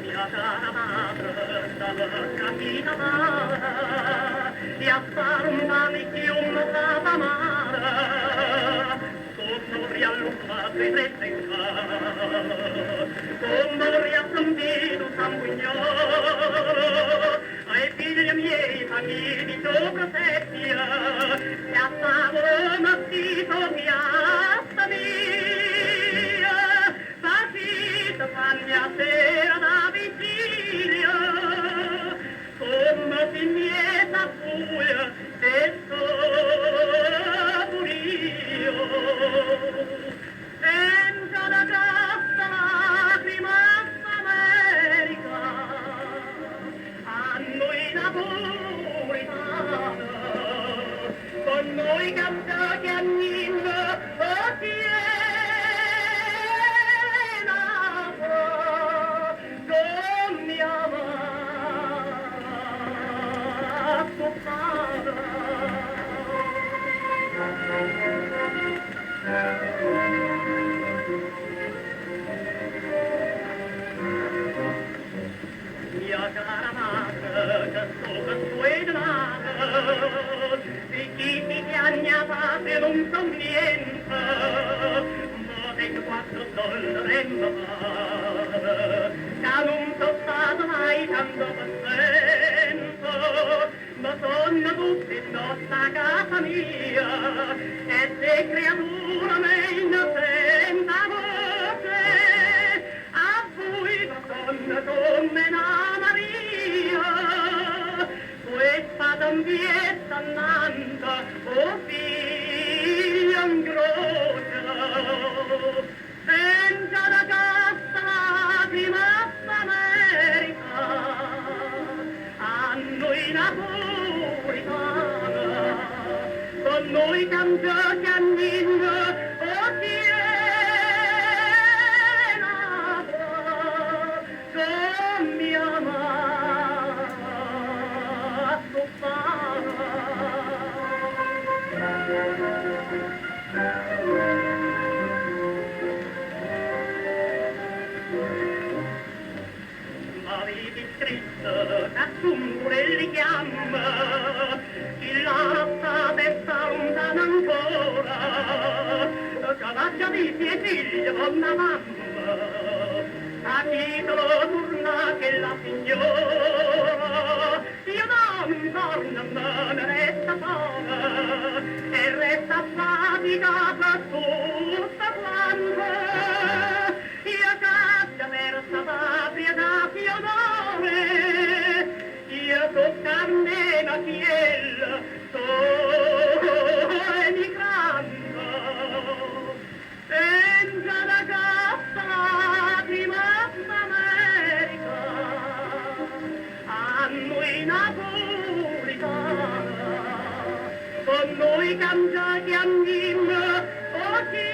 Mia cara madre, stava capita male, di affare un manicchium stava male, sotto riallungato e resta in casa, come riassambito sanguignò, ai figli miei famigli sopra seppia, e a tavola massito piazza mia, partita famiglia sera da vigilia, come si mieta fuia, e so purio. Senza la cassa lacrima America, a noi napolitana, con noi cantati a Nino, o piena, con mia mia cara madre, che sopra suedinata, di chi ti chiagna patria non son niente, ma dei quattro dollari in mare, che non so stato mai tanto contento, ma sono tutti in nostra casa mia, e se creatura me innocente voce, a voi donna come la Maria, questa d'ambietta annanta, o figlio in croce, senza la cassa lacrima America, a noi napolitana, con noi cantati a Nino, o piena, con mia avevi scritto che pure chiama, chi la testa lontana ancora, che la già di tuoi figli con una mamma, a titolo torna che la signora, io non torno, me ne resta sola, e resta fatica per tutta quanta, io caccia per sta patria da Fiodore, io tocca me la fiel, emigrando, senza la cassa lacrima d'America, a noi napolitana, con noi cantati a Nino, o chi